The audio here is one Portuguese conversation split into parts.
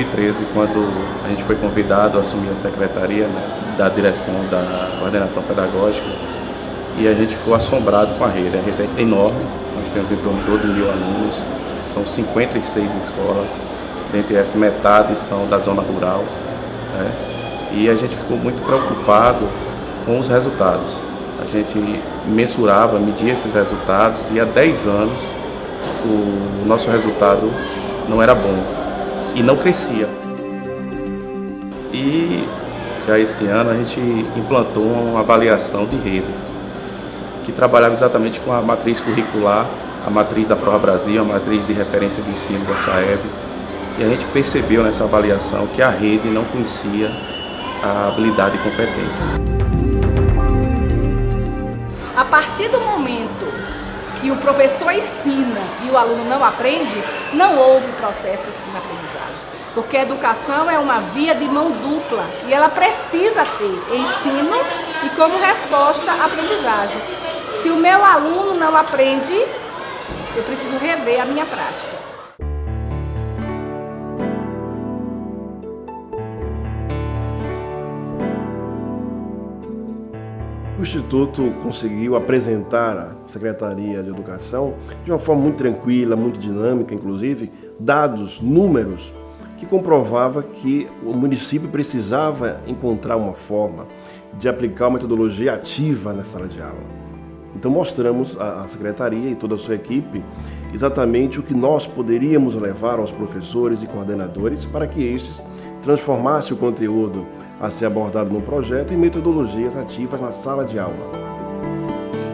2013, quando a gente foi convidado a assumir a secretaria, né, da direção da coordenação pedagógica, e a gente ficou assombrado com a rede. A rede é enorme, nós temos em torno de 12 mil alunos, são 56 escolas, dentre essas metade são da zona rural, né, e a gente ficou muito preocupado com os resultados. A gente mensurava, media esses resultados e há 10 anos o nosso resultado não era bom e não crescia. E já esse ano a gente implantou uma avaliação de rede, que trabalhava exatamente com a matriz curricular, a matriz da Prova Brasil, a matriz de referência de ensino da SAEB. E a gente percebeu nessa avaliação que a rede não conhecia a habilidade e competência. A partir do momento que o professor ensina e o aluno não aprende, não houve processo de aprendizagem. Porque a educação é uma via de mão dupla e ela precisa ter ensino e, como resposta, aprendizagem. Se o meu aluno não aprende, eu preciso rever a minha prática. O Instituto conseguiu apresentar à Secretaria de Educação, de uma forma muito tranquila, muito dinâmica, inclusive, dados, números, que comprovava que o município precisava encontrar uma forma de aplicar uma metodologia ativa na sala de aula. Então mostramos à Secretaria e toda a sua equipe exatamente o que nós poderíamos levar aos professores e coordenadores para que estes transformassem o conteúdo a ser abordado no projeto em metodologias ativas na sala de aula.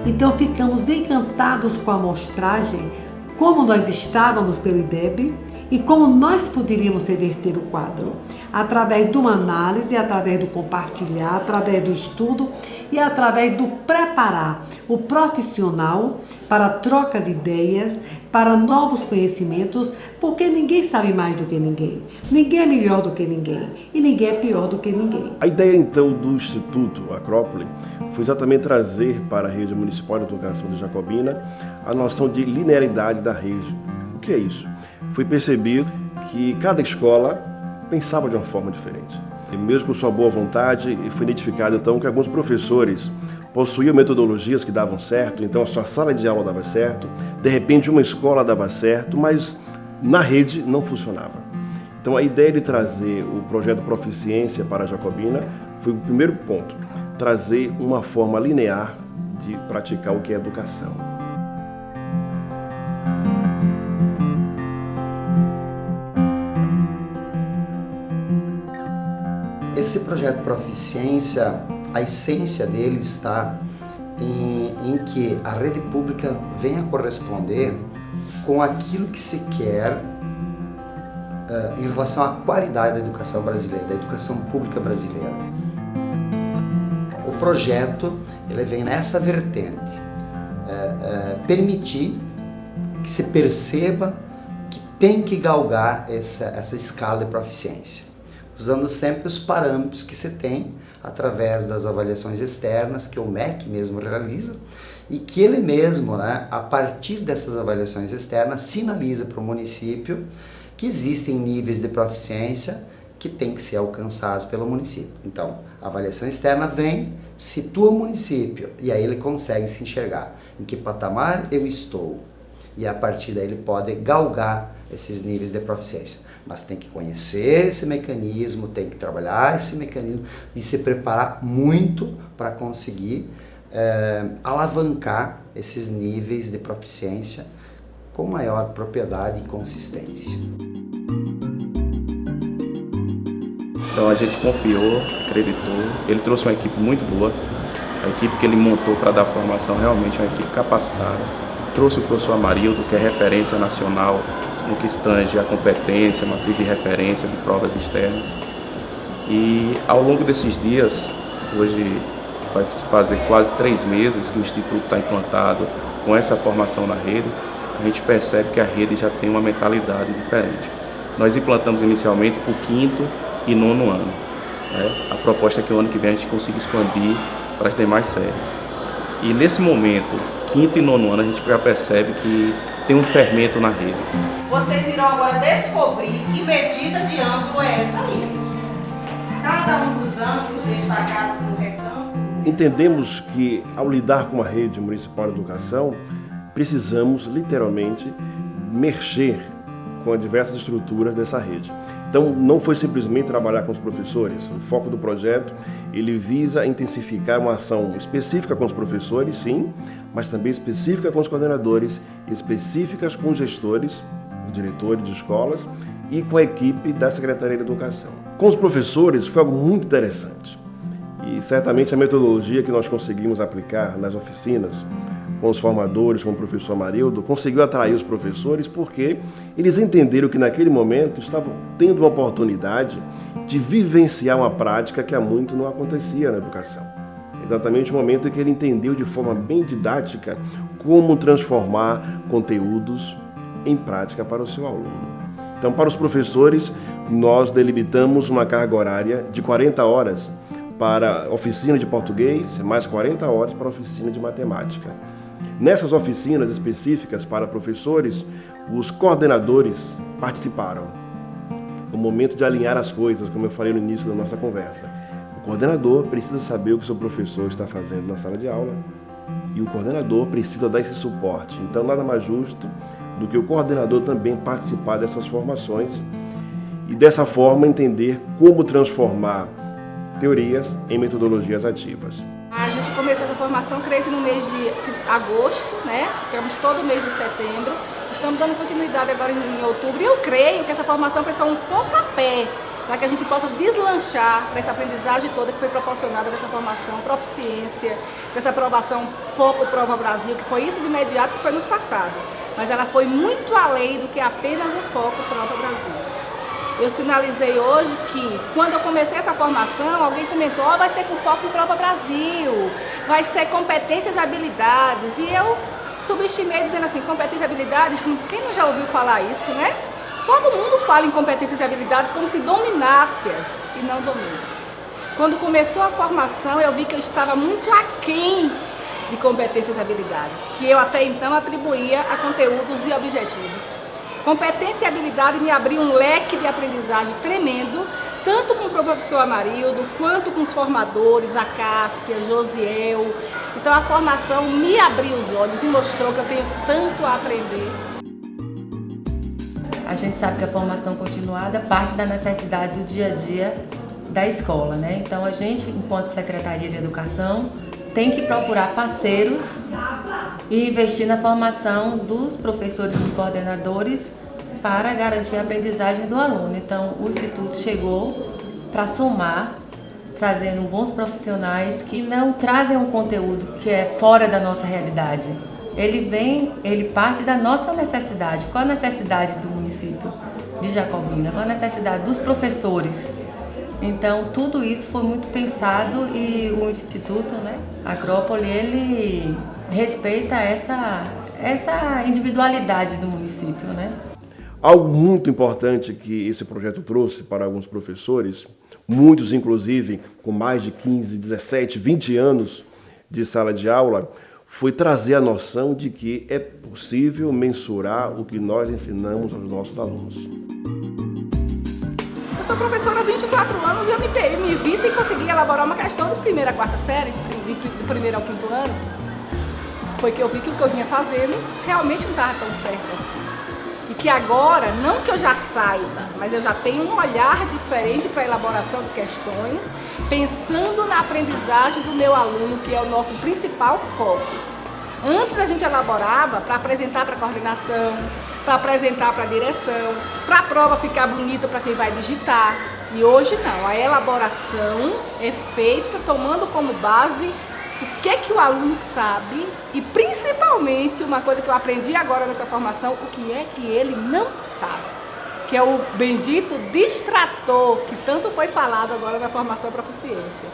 Então ficamos encantados com a amostragem, como nós estávamos pelo IDEB e como nós poderíamos reverter o quadro, através de uma análise, através do compartilhar, através do estudo e através do preparar o profissional para a troca de ideias, para novos conhecimentos, porque ninguém sabe mais do que ninguém, ninguém é melhor do que ninguém e ninguém é pior do que ninguém. A ideia então do Instituto Acrópole foi exatamente trazer para a rede municipal de educação de Jacobina a noção de linearidade da rede. O que é isso? Foi percebido que cada escola pensava de uma forma diferente. E mesmo com sua boa vontade, foi identificado então que alguns professores possuíam metodologias que davam certo, então a sua sala de aula dava certo, de repente uma escola dava certo, mas na rede não funcionava. Então a ideia de trazer o projeto Proficiência para a Jacobina foi o primeiro ponto, trazer uma forma linear de praticar o que é educação. Esse projeto Proficiência, a essência dele está em que a rede pública venha corresponder com aquilo que se quer em relação à qualidade da educação brasileira, da educação pública brasileira. O projeto ele vem nessa vertente, permitir que se perceba que tem que galgar essa escala de proficiência, usando sempre os parâmetros que se tem através das avaliações externas que o MEC mesmo realiza e que ele mesmo, né, a partir dessas avaliações externas, sinaliza para o município que existem níveis de proficiência que têm que ser alcançados pelo município. Então, a avaliação externa vem, situa o município e aí ele consegue se enxergar em que patamar eu estou e a partir daí ele pode galgar esses níveis de proficiência. Mas tem que conhecer esse mecanismo, tem que trabalhar esse mecanismo e se preparar muito para conseguir alavancar esses níveis de proficiência com maior propriedade e consistência. Então a gente confiou, acreditou, ele trouxe uma equipe muito boa, a equipe que ele montou para dar formação realmente é uma equipe capacitada. Trouxe o professor Amarildo, que é referência nacional no que tange a competência, a matriz de referência de provas externas. E ao longo desses dias, hoje vai fazer quase 3 meses que o Instituto está implantado com essa formação na rede, a gente percebe que a rede já tem uma mentalidade diferente. Nós implantamos inicialmente para o 5º e 9º ano. A proposta é que o ano que vem a gente consiga expandir para as demais séries. E nesse momento, 5º e 9º ano, a gente já percebe que tem um fermento na rede. Vocês irão agora descobrir que medida de ângulo é essa aí. Cada um dos ângulos destacados no retângulo. Entendemos que, ao lidar com a rede municipal de educação, precisamos, literalmente, mexer com as diversas estruturas dessa rede. Então, não foi simplesmente trabalhar com os professores. O foco do projeto, ele visa intensificar uma ação específica com os professores, sim, mas também específica com os coordenadores, específicas com os gestores, os diretores de escolas e com a equipe da Secretaria de Educação. Com os professores foi algo muito interessante. E certamente a metodologia que nós conseguimos aplicar nas oficinas, com os formadores, com o professor Amarildo, conseguiu atrair os professores porque eles entenderam que naquele momento estavam tendo uma oportunidade de vivenciar uma prática que há muito não acontecia na educação. Exatamente o momento em que ele entendeu de forma bem didática como transformar conteúdos em prática para o seu aluno. Então, para os professores, nós delimitamos uma carga horária de 40 horas para a oficina de português, mais 40 horas para a oficina de matemática. Nessas oficinas específicas para professores, os coordenadores participaram. O momento de alinhar as coisas, como eu falei no início da nossa conversa. O coordenador precisa saber o que o seu professor está fazendo na sala de aula e o coordenador precisa dar esse suporte. Então, nada mais justo do que o coordenador também participar dessas formações e, dessa forma, entender como transformar teorias em metodologias ativas. A gente começou essa formação, creio que no mês de agosto, né? Ficamos todo mês de setembro. Estamos dando continuidade agora em outubro. E eu creio que essa formação foi só um pontapé para que a gente possa deslanchar para essa aprendizagem toda que foi proporcionada nessa formação, proficiência, dessa aprovação Foco Prova Brasil, que foi isso de imediato que foi nos passado. Mas ela foi muito além do que apenas o Foco Prova Brasil. Eu sinalizei hoje que, quando eu comecei essa formação, alguém comentou, vai ser com foco em Prova Brasil, vai ser competências e habilidades. E eu subestimei dizendo assim, competência e habilidade, quem não já ouviu falar isso, né? Todo mundo fala em competências e habilidades como se dominasse-as e não domina. Quando começou a formação, eu vi que eu estava muito aquém de competências e habilidades, que eu até então atribuía a conteúdos e objetivos. Competência e habilidade me abriu um leque de aprendizagem tremendo, tanto com o professor Amarildo, quanto com os formadores, a Cássia, Josiel. Então a formação me abriu os olhos e mostrou que eu tenho tanto a aprender. A gente sabe que a formação continuada parte da necessidade do dia a dia da escola, né? Então a gente, enquanto Secretaria de Educação, tem que procurar parceiros e investir na formação dos professores e coordenadores para garantir a aprendizagem do aluno. Então, o Instituto chegou para somar, trazendo bons profissionais que não trazem um conteúdo que é fora da nossa realidade. Ele parte da nossa necessidade. Qual a necessidade do município de Jacobina? Qual a necessidade dos professores? Então, tudo isso foi muito pensado e o Instituto, né, Acrópole, ele respeita essa individualidade do município, né? Algo muito importante que esse projeto trouxe para alguns professores, muitos inclusive com mais de 15, 17, 20 anos de sala de aula, foi trazer a noção de que é possível mensurar o que nós ensinamos aos nossos alunos. Eu sou professora há 24 anos e eu me vi sem conseguir elaborar uma questão de primeira a quarta série, do primeiro ao quinto ano. Foi que eu vi que o que eu vinha fazendo realmente não estava tão certo assim. E que agora, não que eu já saiba, mas eu já tenho um olhar diferente para a elaboração de questões, pensando na aprendizagem do meu aluno, que é o nosso principal foco. Antes a gente elaborava para apresentar para a coordenação, para apresentar para a direção, para a prova ficar bonita para quem vai digitar. E hoje não, a elaboração é feita tomando como base o que é que o aluno sabe e principalmente uma coisa que eu aprendi agora nessa formação, o que é que ele não sabe, que é o bendito distrator, que tanto foi falado agora na formação proficiência.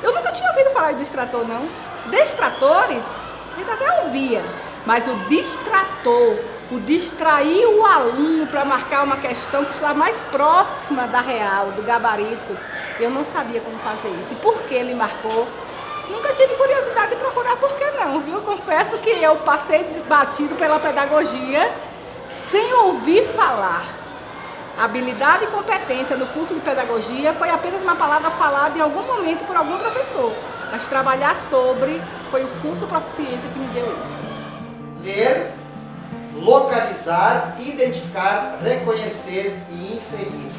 Eu nunca tinha ouvido falar de distrator, não. Distratores, a gente até ouvia, mas o distrator, o distrair o aluno para marcar uma questão que está mais próxima da real, do gabarito, eu não sabia como fazer isso. E por que ele marcou Nunca tive curiosidade de procurar, por que não, viu? Confesso que eu passei batido pela pedagogia sem ouvir falar. Habilidade e competência no curso de pedagogia foi apenas uma palavra falada em algum momento por algum professor, mas trabalhar sobre foi o curso Proficiência que me deu isso. Ler, localizar, identificar, reconhecer e inferir.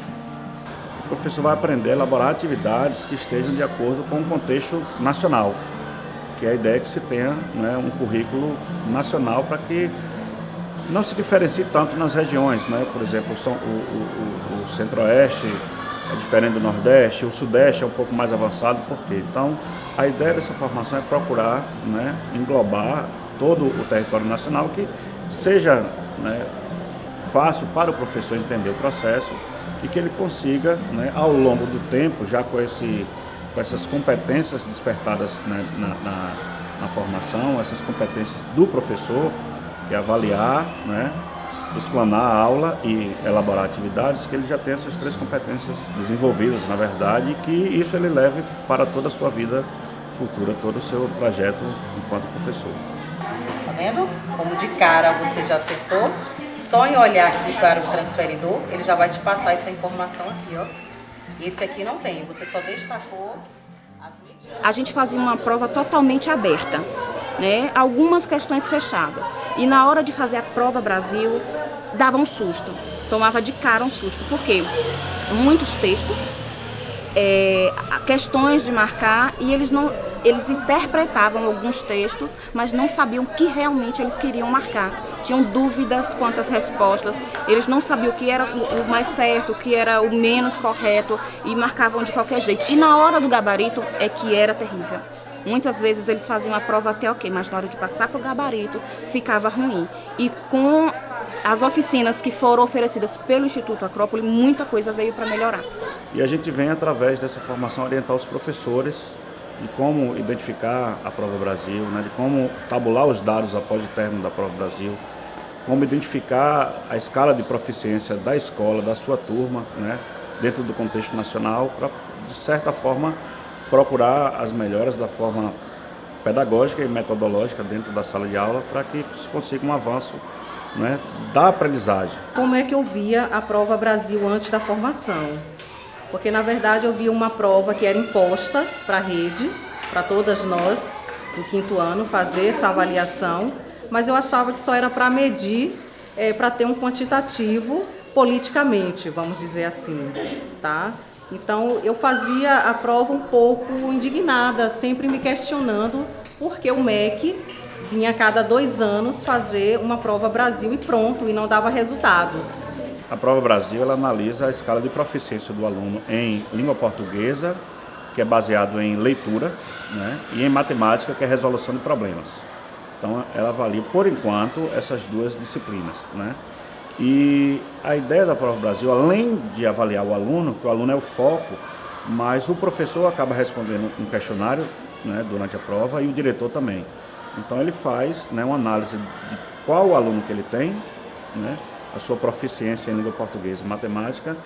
O professor vai aprender a elaborar atividades que estejam de acordo com o contexto nacional, que é a ideia que se tenha, né, um currículo nacional para que não se diferencie tanto nas regiões, né? Por exemplo, o Centro-Oeste é diferente do Nordeste, o Sudeste é um pouco mais avançado, por quê? Então, a ideia dessa formação é procurar, né, englobar todo o território nacional, que seja, né, fácil para o professor entender o processo e que ele consiga, né, ao longo do tempo, já com essas competências despertadas, né, na formação, essas competências do professor, que é avaliar, né, explanar a aula e elaborar atividades, que ele já tem essas 3 competências desenvolvidas, na verdade, e que isso ele leve para toda a sua vida futura, todo o seu trajeto enquanto professor. Tá vendo? Como de cara você já acertou, só em olhar aqui para o transferidor, ele já vai te passar essa informação aqui, ó. Esse aqui não tem, você só destacou as medidas. A gente fazia uma prova totalmente aberta, né? Algumas questões fechadas. E na hora de fazer a prova Brasil, dava um susto, tomava de cara um susto. Por quê? Muitos textos, questões de marcar, e eles interpretavam alguns textos, mas não sabiam o que realmente eles queriam marcar. Tinham dúvidas quanto às respostas, eles não sabiam o que era o mais certo, o que era o menos correto, e marcavam de qualquer jeito. E na hora do gabarito é que era terrível. Muitas vezes eles faziam a prova até ok, mas na hora de passar para o gabarito ficava ruim. E com as oficinas que foram oferecidas pelo Instituto Acrópole, muita coisa veio para melhorar. E a gente vem, através dessa formação, orientar os professores de como identificar a Prova Brasil, né, de como tabular os dados após o término da Prova Brasil, como identificar a escala de proficiência da escola, da sua turma, né, dentro do contexto nacional, para, de certa forma, procurar as melhoras da forma pedagógica e metodológica dentro da sala de aula, para que se consiga um avanço, né, da aprendizagem. Como é que eu via a Prova Brasil antes da formação? Porque, na verdade, eu via uma prova que era imposta para a rede, para todas nós, no 5º ano, fazer essa avaliação, mas eu achava que só era para medir, para ter um quantitativo politicamente, vamos dizer assim, tá? Então, eu fazia a prova um pouco indignada, sempre me questionando por que o MEC vinha a cada 2 anos fazer uma Prova Brasil e pronto, e não dava resultados. A Prova Brasil, ela analisa a escala de proficiência do aluno em língua portuguesa, que é baseado em leitura, né, e em matemática, que é resolução de problemas. Então, ela avalia, por enquanto, essas 2 disciplinas, né? E a ideia da Prova Brasil, além de avaliar o aluno, que o aluno é o foco, mas o professor acaba respondendo um questionário, né, durante a prova, e o diretor também. Então, ele faz, né, uma análise de qual o aluno que ele tem, né, a sua proficiência em língua portuguesa e matemática,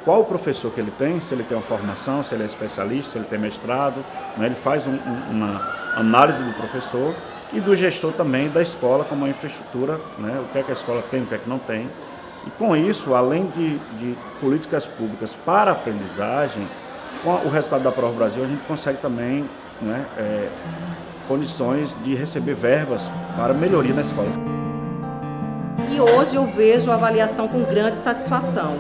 qual o professor que ele tem, se ele tem uma formação, se ele é especialista, se ele tem mestrado, né, ele faz uma análise do professor e do gestor também da escola, como a infraestrutura, né, o que é que a escola tem, o que é que não tem. E com isso, além de políticas públicas para a aprendizagem, com o resultado da Prova Brasil, a gente consegue também, né, condições de receber verbas para melhoria na escola. E hoje eu vejo a avaliação com grande satisfação.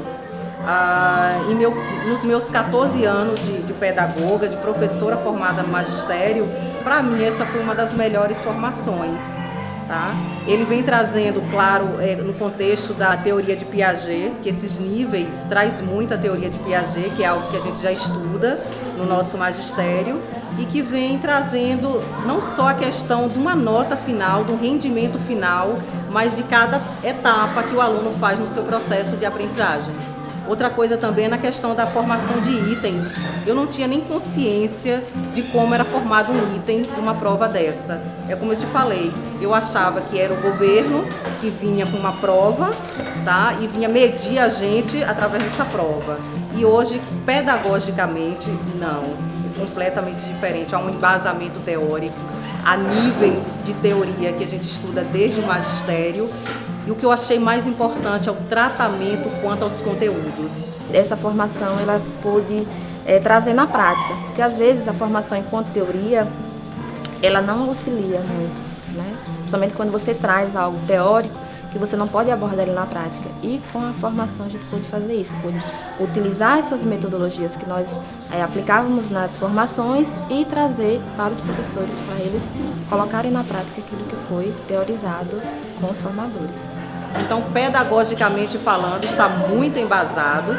Nos meus 14 anos de pedagoga, de professora formada no magistério, para mim essa foi uma das melhores formações. Tá? Ele vem trazendo, claro, no contexto da teoria de Piaget, que esses níveis traz muito a teoria de Piaget, que é algo que a gente já estuda no nosso magistério, e que vem trazendo não só a questão de uma nota final, do rendimento final, mas de cada etapa que o aluno faz no seu processo de aprendizagem. Outra coisa também é na questão da formação de itens. Eu não tinha nem consciência de como era formado um item numa prova dessa. É como eu te falei, eu achava que era o governo que vinha com uma prova, tá? E vinha medir a gente através dessa prova. que hoje, pedagogicamente, não. É completamente diferente. Há um embasamento teórico, há níveis de teoria que a gente estuda desde o magistério. E o que eu achei mais importante é o tratamento quanto aos conteúdos. Essa formação ela pôde trazer na prática, porque às vezes a formação enquanto teoria, ela não auxilia muito, né? Principalmente quando você traz algo teórico que você não pode abordar ele na prática. E com a formação a gente pôde fazer isso, pôde utilizar essas metodologias que nós aplicávamos nas formações e trazer para os professores, para eles colocarem na prática aquilo que foi teorizado com os formadores. Então, pedagogicamente falando, está muito embasado,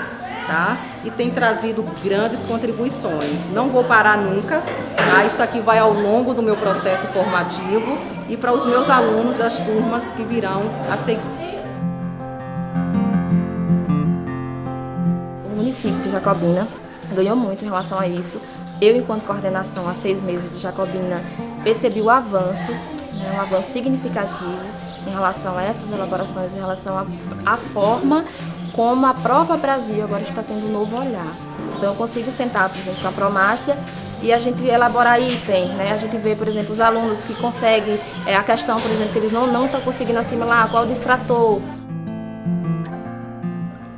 tá? E tem trazido grandes contribuições. Não vou parar nunca, tá? Isso aqui vai ao longo do meu processo formativo e para os meus alunos das turmas que virão a seguir. O município de Jacobina ganhou muito em relação a isso. Eu, enquanto coordenação há 6 meses de Jacobina, percebi o avanço, né, um avanço significativo em relação a essas elaborações, em relação à forma como a Prova Brasil agora está tendo um novo olhar. Então eu consigo sentar, por exemplo, com a Promácia e a gente elaborar item, né? A gente vê, por exemplo, os alunos que conseguem, a questão, por exemplo, que eles não estão conseguindo assimilar, qual distrator.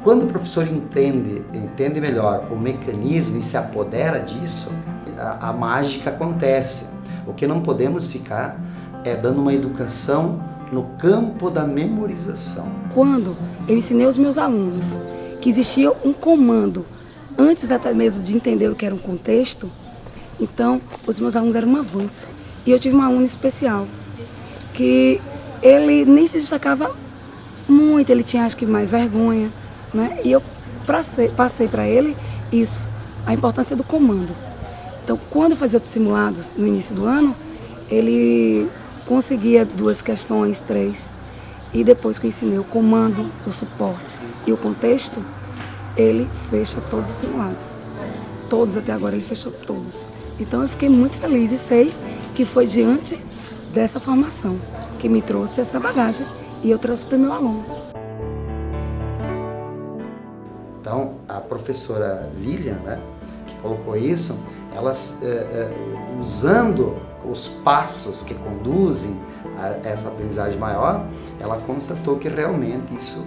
Quando o professor entende melhor o mecanismo e se apodera disso, a mágica acontece. O que não podemos ficar é dando uma educação no campo da memorização. Quando eu ensinei aos meus alunos que existia um comando, antes até mesmo de entender o que era um contexto, então os meus alunos eram um avanço. E eu tive uma aluna especial, que ele nem se destacava muito, ele tinha acho que mais vergonha, né? E eu passei para ele isso, a importância do comando. Então quando eu fazia outros simulados no início do ano, ele conseguia 2 questões, 3, e depois que eu ensinei o comando, o suporte e o contexto, ele fecha todos os simulados. Todos até agora, ele fechou todos. Então eu fiquei muito feliz e sei que foi diante dessa formação que me trouxe essa bagagem e eu trouxe para o meu aluno. Então, a professora Lilian, né, que colocou isso, elas usando os passos que conduzem a essa aprendizagem maior, ela constatou que realmente isso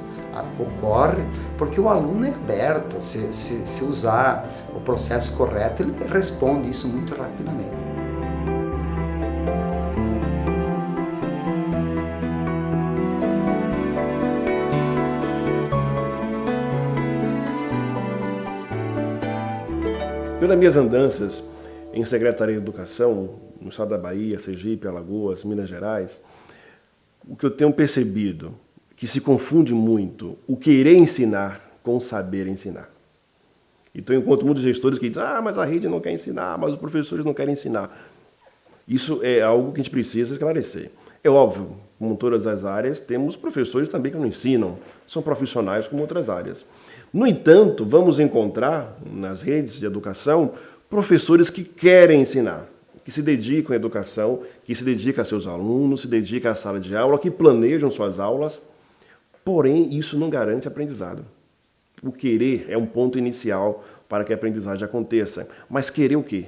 ocorre porque o aluno é aberto. Se usar o processo correto, ele responde isso muito rapidamente. Pelas minhas andanças em Secretaria de Educação, no estado da Bahia, Sergipe, Alagoas, Minas Gerais, o que eu tenho percebido que se confunde muito o querer ensinar com o saber ensinar. Então eu encontro muitos gestores que dizem, mas a rede não quer ensinar, mas os professores não querem ensinar. Isso é algo que a gente precisa esclarecer. É óbvio, como em todas as áreas, temos professores também que não ensinam, são profissionais como outras áreas. No entanto, vamos encontrar nas redes de educação professores que querem ensinar, que se dedicam à educação, que se dedicam a seus alunos, se dedicam à sala de aula, que planejam suas aulas, porém isso não garante aprendizado. O querer é um ponto inicial para que a aprendizagem aconteça, mas querer o quê?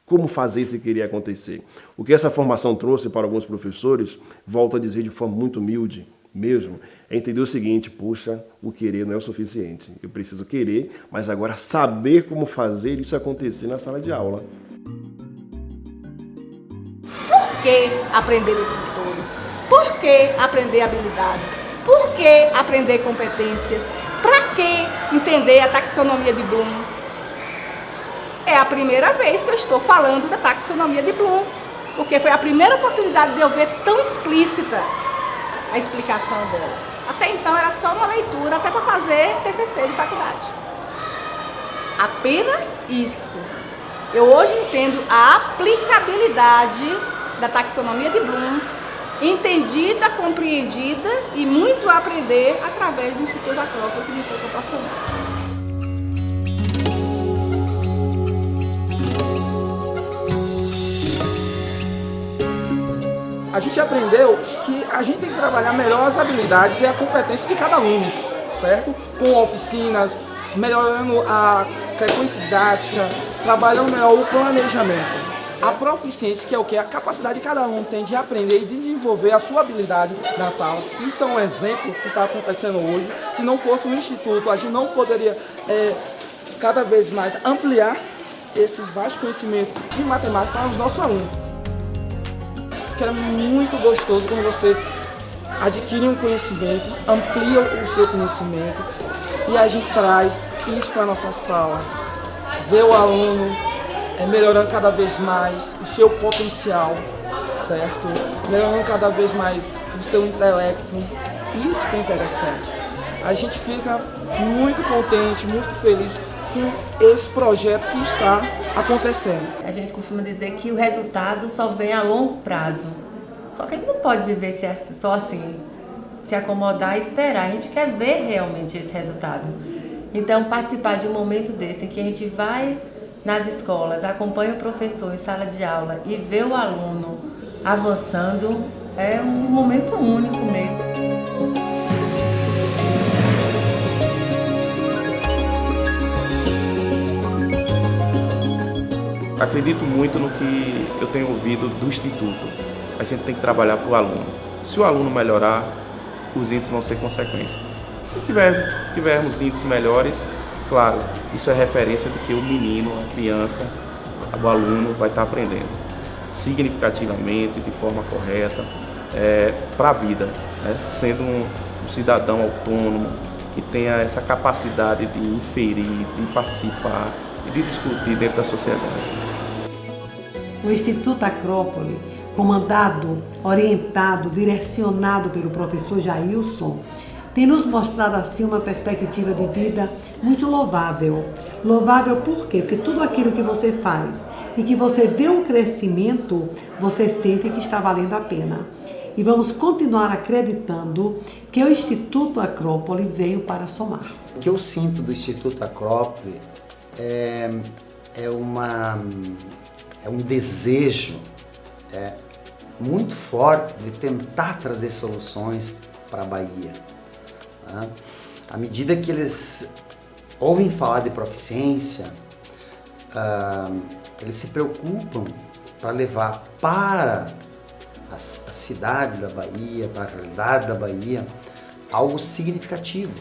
Como fazer esse querer acontecer? O que essa formação trouxe para alguns professores, volto a dizer de forma muito humilde mesmo, é entender o seguinte, puxa, o querer não é o suficiente. Eu preciso querer, mas agora saber como fazer isso acontecer na sala de aula. Por que aprender escritores? Por que aprender habilidades? Por que aprender competências? Para que entender a taxonomia de Bloom? É a primeira vez que eu estou falando da taxonomia de Bloom, porque foi a primeira oportunidade de eu ver tão explícita a explicação dela. Até então era só uma leitura, até para fazer TCC de faculdade. Apenas isso. Eu hoje entendo a aplicabilidade da taxonomia de Bloom, entendida, compreendida e muito a aprender através do Instituto Acrópole que me foi proporcionado. A gente aprendeu que a gente tem que trabalhar melhor as habilidades e a competência de cada aluno, certo? Com oficinas, melhorando a sequência didática, trabalhando melhor o planejamento. A proficiência, que é o que? A capacidade que cada aluno tem de aprender e desenvolver a sua habilidade na sala. Isso é um exemplo que está acontecendo hoje. Se não fosse o Instituto, a gente não poderia cada vez mais ampliar esse vasto conhecimento de matemática para os nossos alunos. Que é muito gostoso quando você adquire um conhecimento, amplia o seu conhecimento e a gente traz isso para a nossa sala. Vê o aluno melhorando cada vez mais o seu potencial, certo? Melhorando cada vez mais o seu intelecto. Isso que é interessante. A gente fica muito contente, muito feliz com esse projeto que está acontecendo. A gente costuma dizer que o resultado só vem a longo prazo. Só que a gente não pode viver só assim, se acomodar e esperar. A gente quer ver realmente esse resultado. Então, participar de um momento desse em que a gente vai nas escolas, acompanha o professor em sala de aula e vê o aluno avançando, é um momento único mesmo. Acredito muito no que eu tenho ouvido do Instituto. A gente tem que trabalhar para o aluno. Se o aluno melhorar, os índices vão ser consequência. Se tivermos índices melhores, claro, isso é referência de que o menino, a criança, o aluno vai estar aprendendo significativamente, de forma correta, para a vida, né? Sendo um cidadão autônomo, que tenha essa capacidade de inferir, de participar e de discutir dentro da sociedade. O Instituto Acrópole, comandado, orientado, direcionado pelo professor Jailson, tem nos mostrado assim uma perspectiva de vida muito louvável. Louvável por quê? Porque tudo aquilo que você faz e que você vê um crescimento, você sente que está valendo a pena. E vamos continuar acreditando que o Instituto Acrópole veio para somar. O que eu sinto do Instituto Acrópole é um desejo muito forte de tentar trazer soluções para a Bahia. À medida que eles ouvem falar de proficiência, eles se preocupam para levar para as cidades da Bahia, para a realidade da Bahia, algo significativo,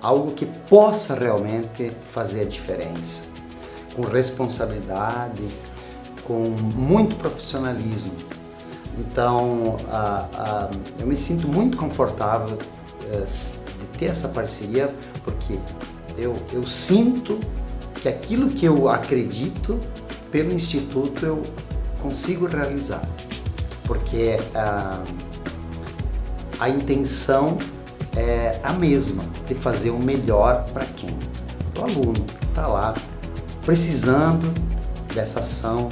algo que possa realmente fazer a diferença, com responsabilidade, com muito profissionalismo. Então, eu me sinto muito confortável de ter essa parceria, porque eu sinto que aquilo que eu acredito pelo Instituto eu consigo realizar, porque a intenção é a mesma, de fazer o melhor para quem? Para o aluno que está lá precisando dessa ação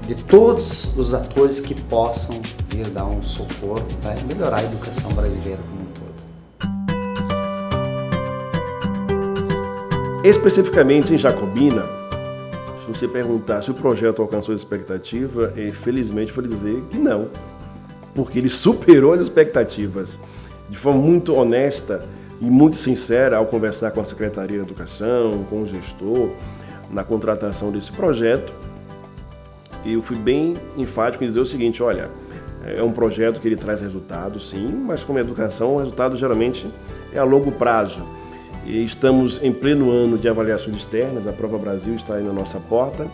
de todos os atores que possam vir dar um socorro para melhorar a educação brasileira como um todo. Especificamente em Jacobina, se você perguntar se o projeto alcançou a expectativa, felizmente vou dizer que não, porque ele superou as expectativas de forma muito honesta e muito sincera ao conversar com a Secretaria de Educação, com o gestor, na contratação desse projeto. Eu fui bem enfático em dizer o seguinte: olha, é um projeto que ele traz resultados, sim, mas como educação, o resultado geralmente é a longo prazo. E estamos em pleno ano de avaliações externas, a Prova Brasil está aí na nossa porta,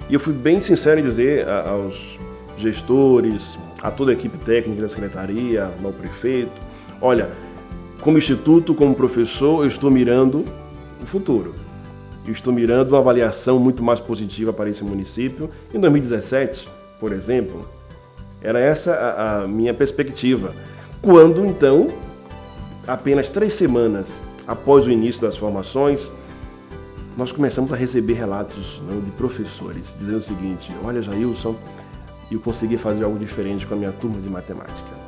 e eu fui bem sincero em dizer aos gestores, a toda a equipe técnica da Secretaria, ao prefeito: olha, como instituto, como professor, eu estou mirando o futuro. Eu estou mirando uma avaliação muito mais positiva para esse município. Em 2017, por exemplo, era essa a minha perspectiva. Quando, então, apenas 3 semanas após o início das formações, nós começamos a receber relatos de professores dizendo o seguinte: olha, Jailson, eu consegui fazer algo diferente com a minha turma de matemática.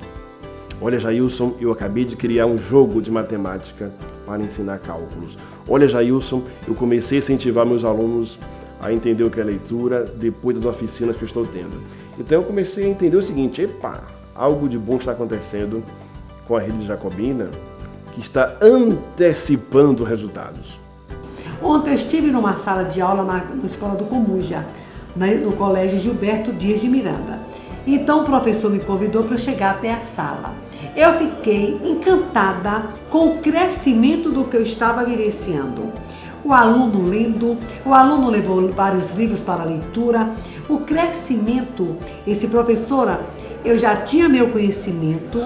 Olha, Jailson, eu acabei de criar um jogo de matemática para ensinar cálculos. Olha, Jailson, eu comecei a incentivar meus alunos a entender o que é leitura depois das oficinas que eu estou tendo. Então eu comecei a entender o seguinte: epa, algo de bom está acontecendo com a rede Jacobina, que está antecipando resultados? Ontem eu estive numa sala de aula na Escola do Comunja, no Colégio Gilberto Dias de Miranda. Então o professor me convidou para eu chegar até a sala. Eu fiquei encantada com o crescimento do que eu estava vivenciando. O aluno lendo, o aluno levou vários livros para a leitura, o crescimento, professora, eu já tinha meu conhecimento,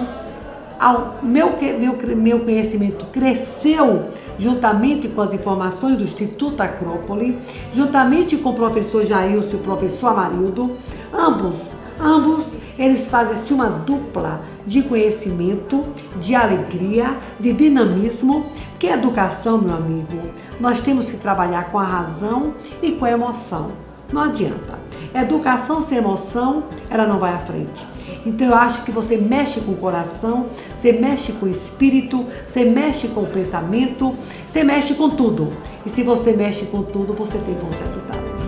meu conhecimento cresceu juntamente com as informações do Instituto Acrópole, juntamente com o professor Jailson e o professor Amarildo, ambos eles fazem uma dupla de conhecimento, de alegria, de dinamismo, que é educação, meu amigo. Nós temos que trabalhar com a razão e com a emoção. Não adianta. Educação sem emoção, ela não vai à frente. Então eu acho que você mexe com o coração, você mexe com o espírito, você mexe com o pensamento, você mexe com tudo. E se você mexe com tudo, você tem bons resultados.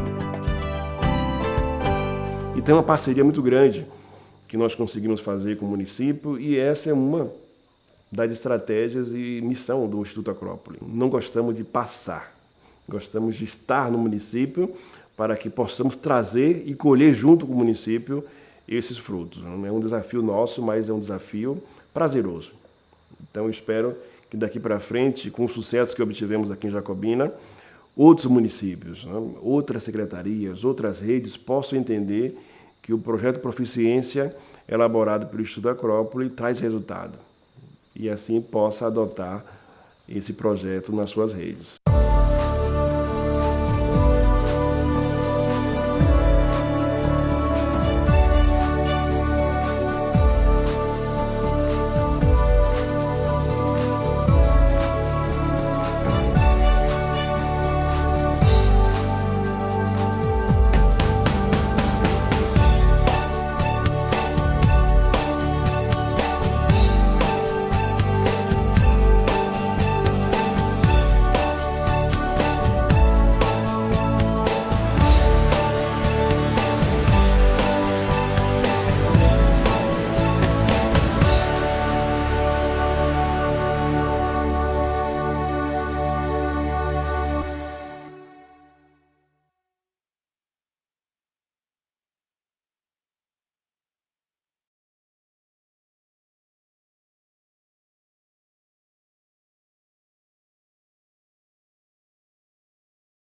E tem uma parceria muito grande que nós conseguimos fazer com o município, e essa é uma das estratégias e missão do Instituto Acrópole. Não gostamos de passar, gostamos de estar no município para que possamos trazer e colher junto com o município esses frutos. Não é um desafio nosso, mas é um desafio prazeroso. Então eu espero que daqui para frente, com o sucesso que obtivemos aqui em Jacobina, outros municípios, outras secretarias, outras redes possam entender que o projeto Proficiência, elaborado pelo Instituto Acrópole, traz resultado. E assim possa adotar esse projeto nas suas redes.